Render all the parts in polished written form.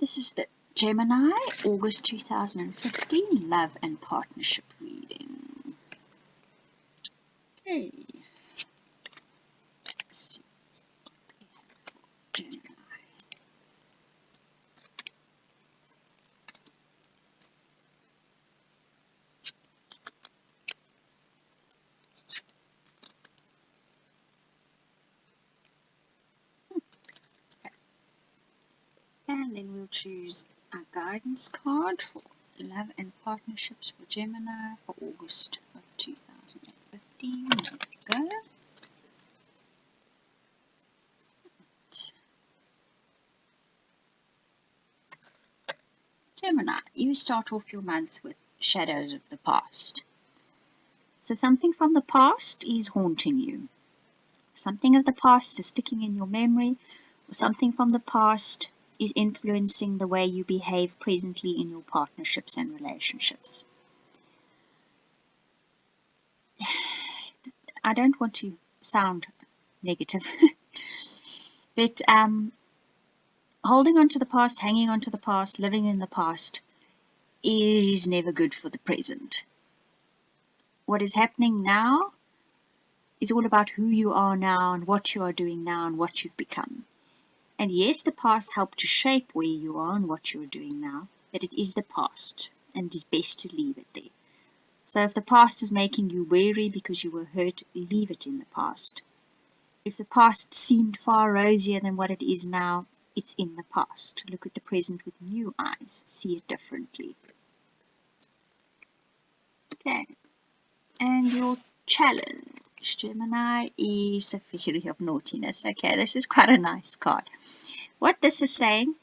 This is the Gemini, August 2015, Love and Partnership reading. Okay, let's see. Gemini. And then we'll choose a guidance card for love and partnerships for Gemini for August of 2015. There we go. Gemini, you start off your month with shadows of the past. So something from the past is haunting you. Something of the past is sticking in your memory, or something from the past is influencing the way you behave presently in your partnerships and relationships. I don't want to sound negative, but holding on to the past, hanging on to the past, living in the past is never good for the present. What is happening now is all about who you are now and what you are doing now and what you've become. And yes, the past helped to shape where you are and what you are doing now, but it is the past, and it is best to leave it there. So if the past is making you weary because you were hurt, leave it in the past. If the past seemed far rosier than what it is now, it's in the past. Look at the present with new eyes. See it differently. Okay. And your challenge, Gemini, is the theory of naughtiness. Okay, this is quite a nice card. What this is saying,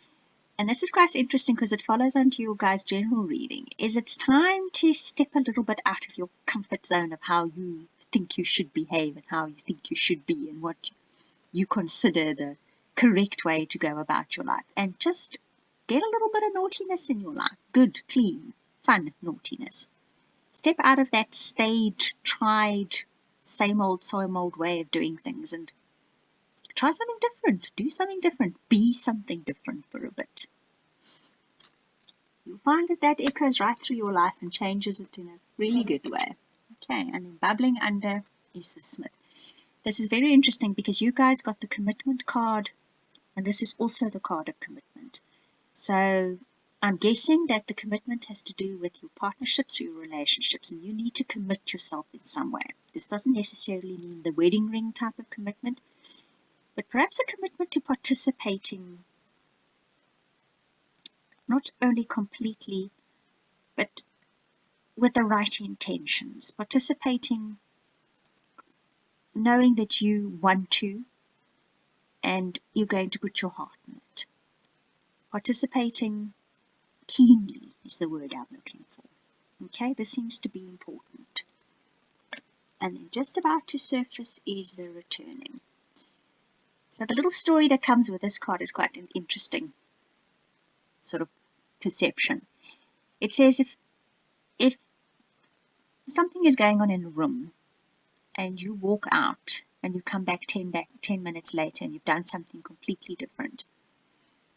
and this is quite interesting because it follows on to your guys' general reading, is it's time to step a little bit out of your comfort zone of how you think you should behave and how you think you should be and what you consider the correct way to go about your life, and just get a little bit of naughtiness in your life. Good, clean, fun naughtiness. Step out of that staged, tried, same old way of doing things and try something different. Do something different. Be something different for a bit. You'll find that echoes right through your life and changes it in a really good way. Okay, and then bubbling under is the Smith. This is very interesting because you guys got the commitment card, and this is also the card of commitment. So I'm guessing that the commitment has to do with your partnerships or your relationships, and you need to commit yourself in some way. This doesn't necessarily mean the wedding ring type of commitment, but perhaps a commitment to participating, not only completely, but with the right intentions. Participating, knowing that you want to, and you're going to put your heart in it. Participating keenly is the word I'm looking for. Okay, this seems to be important. And then just about to surface is the returning. So the little story that comes with this card is quite an interesting sort of perception. It says if something is going on in a room and you walk out and you come back 10 minutes later and you've done something completely different,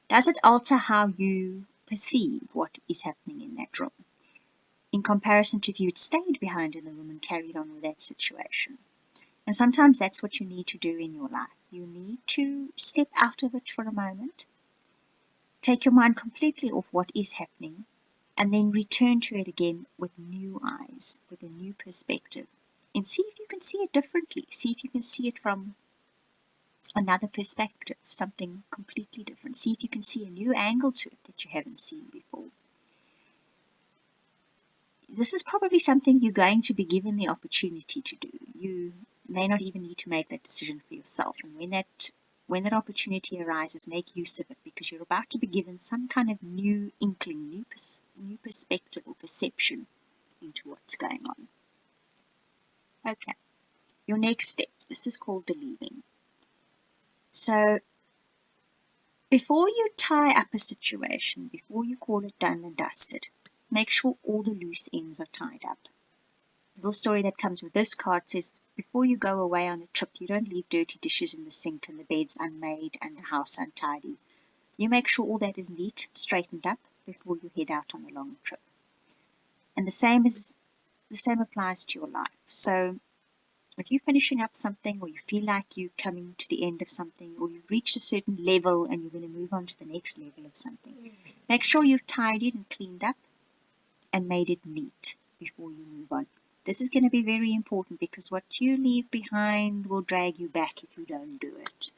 does it alter how you perceive what is happening in that room in comparison to if you had stayed behind in the room and carried on with that situation? And sometimes that's what you need to do in your life. You need to step out of it for a moment, take your mind completely off what is happening, and then return to it again with new eyes, with a new perspective, and see if you can see it differently. See if you can see it from another perspective, something completely different. See if you can see a new angle to it that you haven't seen before. This is probably something you're going to be given the opportunity to do. You may not even need to make that decision for yourself. And when that opportunity arises, make use of it, because you're about to be given some kind of new inkling, new perspective or perception into what's going on. Okay, your next step. This is called the leaving. So before you tie up a situation, before you call it done and dusted, make sure all the loose ends are tied up. The little story that comes with this card says, before you go away on a trip, you don't leave dirty dishes in the sink and the beds unmade and the house untidy. You make sure all that is neat, straightened up before you head out on a long trip. And the same applies to your life. So if you're finishing up something, or you feel like you're coming to the end of something, or you've reached a certain level and you're going to move on to the next level of something, make sure you've tidied and cleaned up and made it neat before you move on. This is going to be very important, because what you leave behind will drag you back if you don't do it.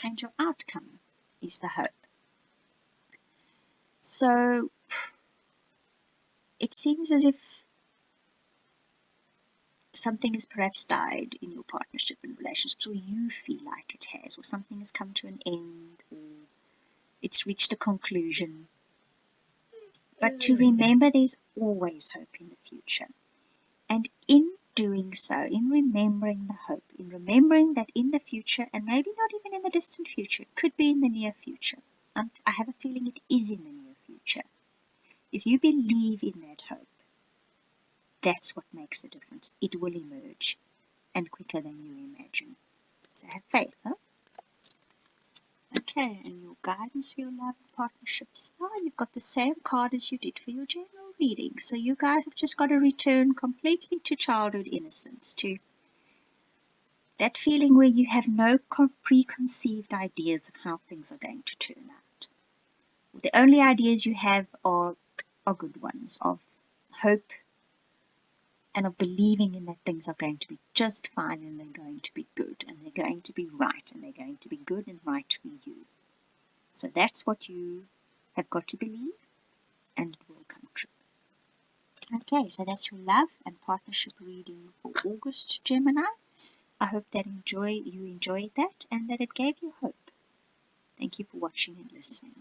And your outcome is the hope. So it seems as if something has perhaps died in your partnership and relationships, or you feel like it has, or something has come to an end, or it's reached a conclusion. But to remember, there's always hope in the future. And in doing so, in remembering the hope, in remembering that in the future, and maybe not even in the distant future, it could be in the near future. I have a feeling it is in the near future. If you believe in that hope, that's what makes a difference. It will emerge, and quicker than you imagine. So have faith, huh? Okay, and your guidance for your love and partnerships. Oh, you've got the same card as you did for your general reading. So you guys have just got to return completely to childhood innocence, to that feeling where you have no preconceived ideas of how things are going to turn out. The only ideas you have are good ones, of hope and of believing in that things are going to be just fine, and they're going to be good, and they're going to be right, and they're going to be good and right for you. So that's what you have got to believe, and it will come true. Okay, so that's your love and partnership reading for August, Gemini. I hope that you enjoyed that, and that it gave you hope. Thank you for watching and listening.